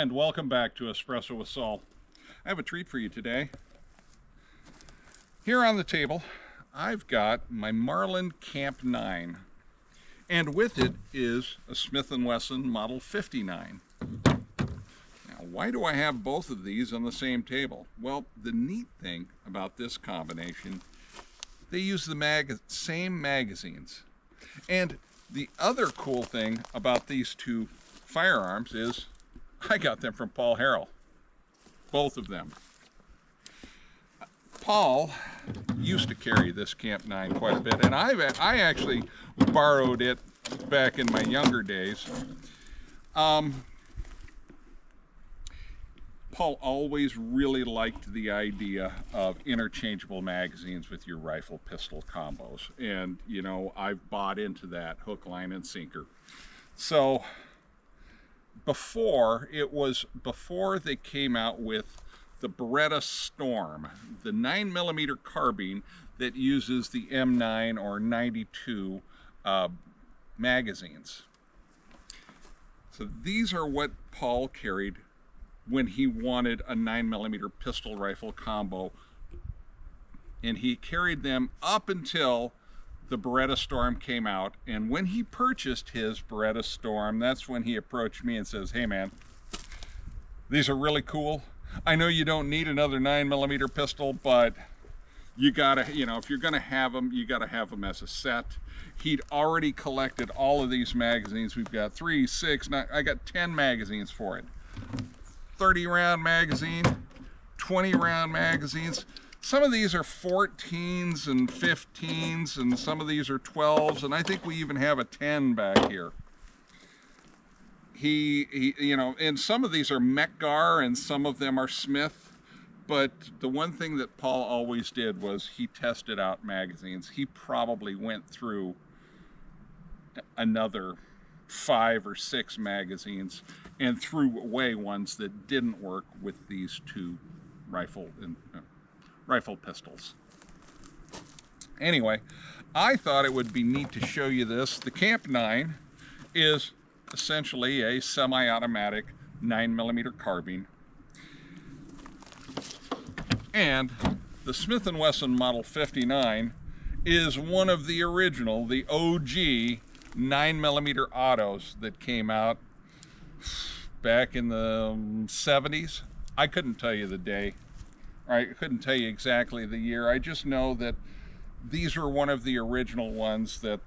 And welcome back to Espresso with Saul. I have a treat for you today. Here on the table, I've got my Marlin Camp 9. And with it is a Smith & Wesson Model 59. Now, why do I have both of these on the same table? Well, the neat thing about this combination, they use the same magazines. And the other cool thing about these two firearms is I got them from Paul Harrell, both of them. Paul used to carry this Camp 9 quite a bit, and I actually borrowed it back in my younger days. Paul always really liked the idea of interchangeable magazines with your rifle pistol combos, and you know, I've bought into that hook, line, and sinker. So before they came out with the Beretta Storm, the 9mm carbine that uses the M9 or 92 magazines. So these are what Paul carried when he wanted a 9mm pistol rifle combo, and he carried them up until the Beretta Storm came out. And when he purchased his Beretta Storm, that's when he approached me and says, "Hey man, these are really cool. I know you don't need another 9mm pistol, but you gotta, you know, if you're gonna have them, you gotta have them as a set." He'd already collected all of these magazines. We've got 3, 6, 9, I got 10 magazines for it. 30-round magazine, 20-round magazines. Some of these are 14s and 15s, and some of these are 12s, and I think we even have a 10 back here. He you know, and some of these are Mekgar and some of them are Smith, but the one thing that Paul always did was he tested out magazines. He probably went through another 5 or 6 magazines and threw away ones that didn't work with these two rifle pistols. Anyway, I thought it would be neat to show you this. The Camp 9 is essentially a semi-automatic 9mm carbine. And the Smith & Wesson Model 59 is one of the original, the OG 9mm autos that came out back in the 70s. I couldn't tell you the day. I couldn't tell you exactly the year. I just know that these are one of the original ones that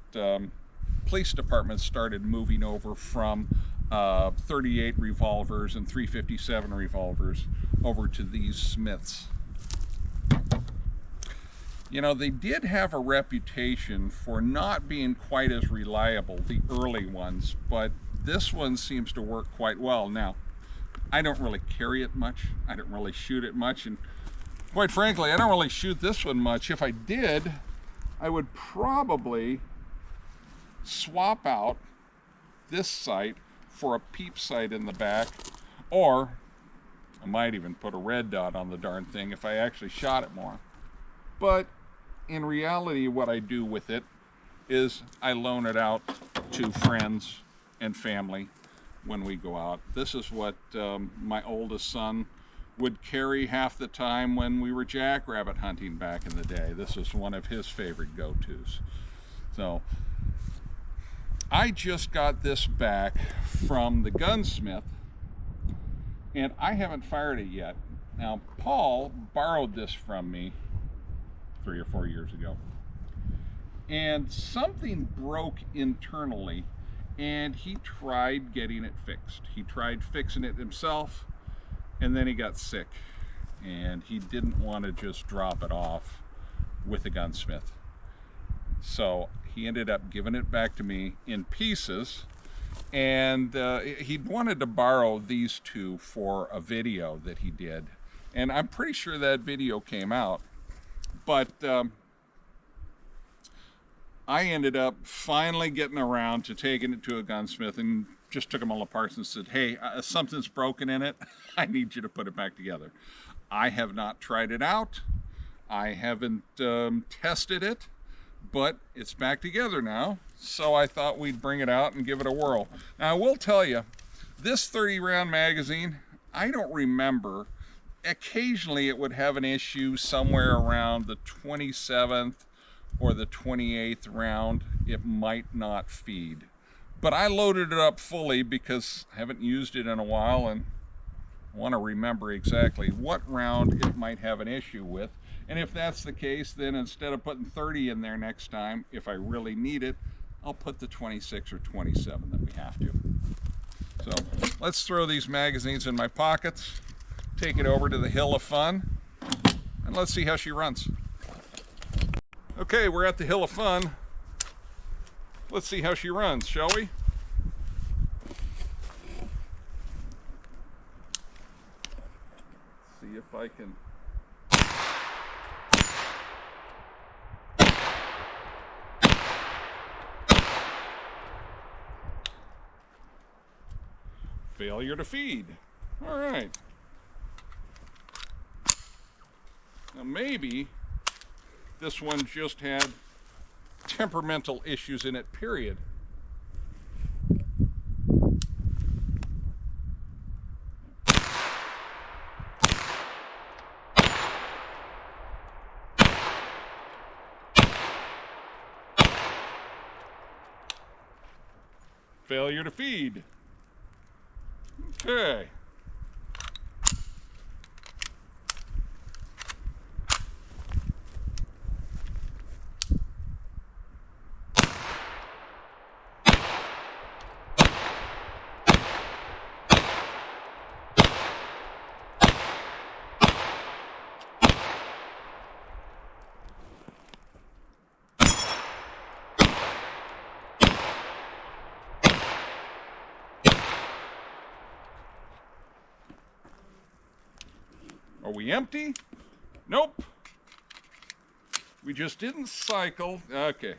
police departments started moving over from 38 revolvers and 357 revolvers over to these Smiths. You know, they did have a reputation for not being quite as reliable, the early ones, but this one seems to work quite well. Now, I don't really carry it much. I don't really shoot it much, and quite frankly, I don't really shoot this one much. If I did, I would probably swap out this sight for a peep sight in the back, or I might even put a red dot on the darn thing if I actually shot it more. But in reality, what I do with it is I loan it out to friends and family when we go out. This is what my oldest son would carry half the time when we were jackrabbit hunting back in the day. This was one of his favorite go-tos. So I just got this back from the gunsmith, and I haven't fired it yet. Now, Paul borrowed this from me 3 or 4 years ago, and something broke internally, and he tried getting it fixed. He tried fixing it himself, and then he got sick, and he didn't want to just drop it off with a gunsmith. So he ended up giving it back to me in pieces, and he wanted to borrow these two for a video that he did, and I'm pretty sure that video came out. But I ended up finally getting around to taking it to a gunsmith and just took them all apart and said, "Hey, something's broken in it. I need you to put it back together." I have not tried it out. I haven't tested it, but it's back together now. So I thought we'd bring it out and give it a whirl. Now, I will tell you, this 30-round magazine, I don't remember. Occasionally it would have an issue somewhere around the 27th or the 28th round. It might not feed. But I loaded it up fully because I haven't used it in a while and want to remember exactly what round it might have an issue with. And if that's the case, then instead of putting 30 in there next time, if I really need it, I'll put the 26 or 27 that we have to. So let's throw these magazines in my pockets, take it over to the Hill of Fun, and let's see how she runs. Okay, we're at the Hill of Fun. Let's see how she runs, shall we? See if I can... Failure to feed. All right. Now maybe this one just had temperamental issues in it, period. Failure to feed. Okay. Are we empty? Nope. We just didn't cycle. Okay,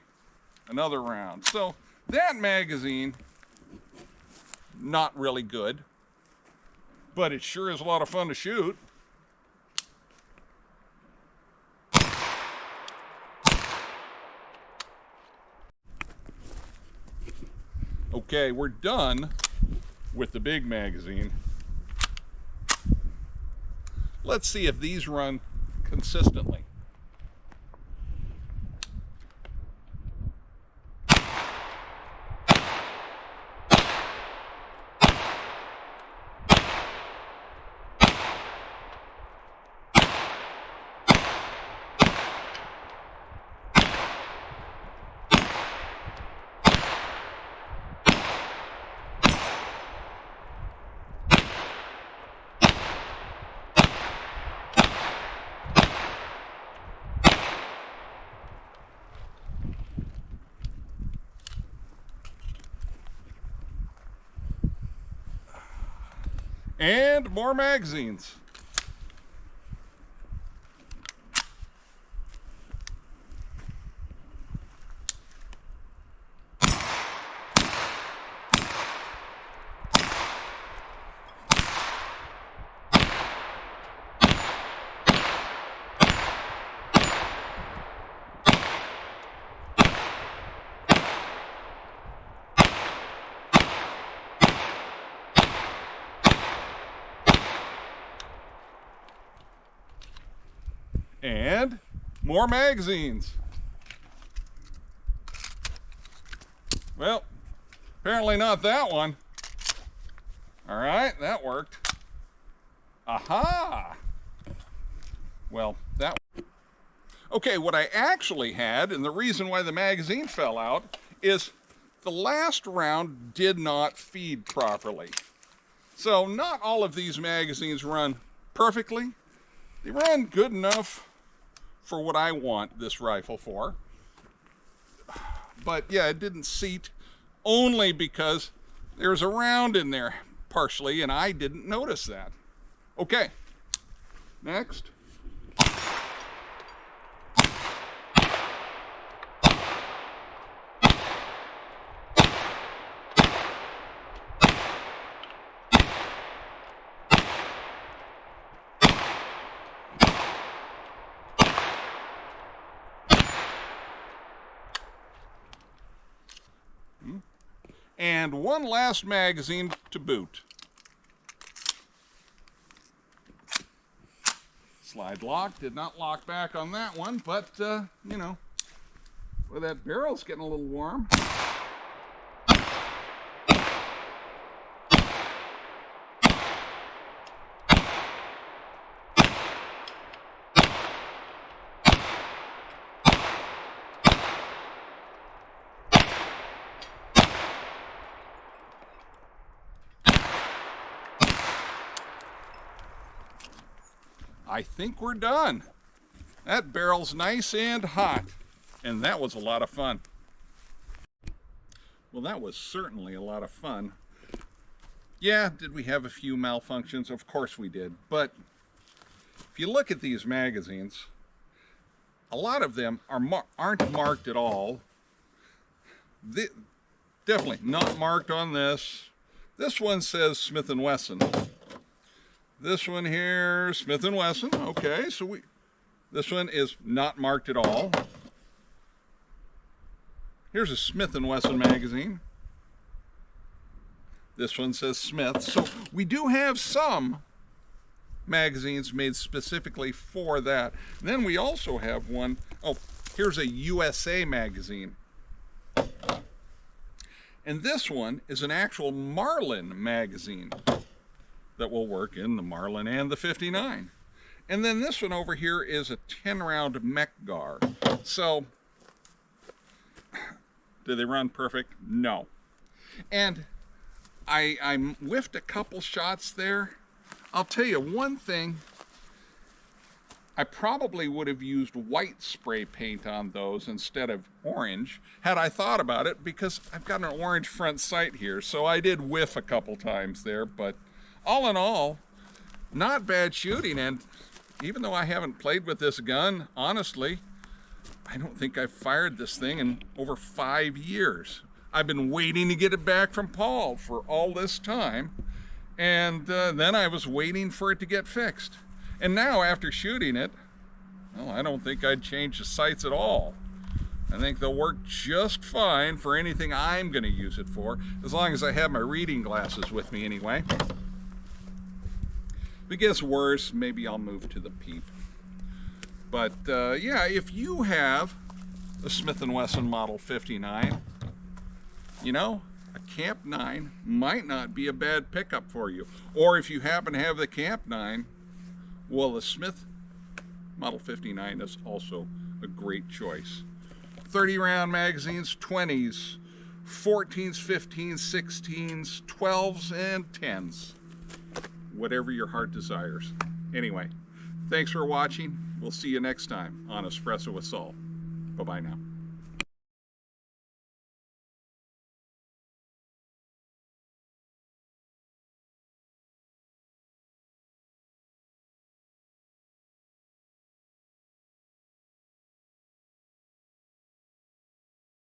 another round. So that magazine, not really good, but it sure is a lot of fun to shoot. Okay, we're done with the big magazine. Let's see if these run consistently. And more magazines. And more magazines. Well, apparently not that one. All right, that worked. Aha! Well, that... Okay, what I actually had, and the reason why the magazine fell out, is the last round did not feed properly. So not all of these magazines run perfectly. They run good enough for what I want this rifle for. But yeah, it didn't seat only because there's a round in there partially, and I didn't notice that. Okay, next. And one last magazine to boot. Slide lock, did not lock back on that one, but you know, well, that barrel's getting a little warm. I think we're done. That barrel's nice and hot, and that was a lot of fun. Well, that was certainly a lot of fun. Yeah, did we have a few malfunctions? Of course we did, but if you look at these magazines, a lot of them aren't marked at all. Definitely not marked on this. This one says Smith & Wesson. This one here, Smith & Wesson. Okay, so this one is not marked at all. Here's a Smith & Wesson magazine. This one says Smith. So we do have some magazines made specifically for that. And then we also have one, oh, here's a USA magazine. And this one is an actual Marlin magazine that will work in the Marlin and the 59. And then this one over here is a 10-round Mech-Gar. So, do they run perfect? No. And I whiffed a couple shots there. I'll tell you one thing, I probably would have used white spray paint on those instead of orange, had I thought about it, because I've got an orange front sight here, so I did whiff a couple times there, but all in all, not bad shooting. And even though I haven't played with this gun, honestly, I don't think I've fired this thing in over 5 years. I've been waiting to get it back from Paul for all this time, and then I was waiting for it to get fixed. And now, after shooting it, well, I don't think I'd change the sights at all. I think they'll work just fine for anything I'm going to use it for, as long as I have my reading glasses with me anyway. If it gets worse, maybe I'll move to the peep. But yeah, if you have a Smith & Wesson Model 59, you know, a Camp 9 might not be a bad pickup for you. Or if you happen to have the Camp 9, well, the Smith Model 59 is also a great choice. 30-round magazines, 20s, 14s, 15s, 16s, 12s, and 10s. Whatever your heart desires. Anyway, thanks for watching. We'll see you next time on Espresso with Saul. Bye-bye now.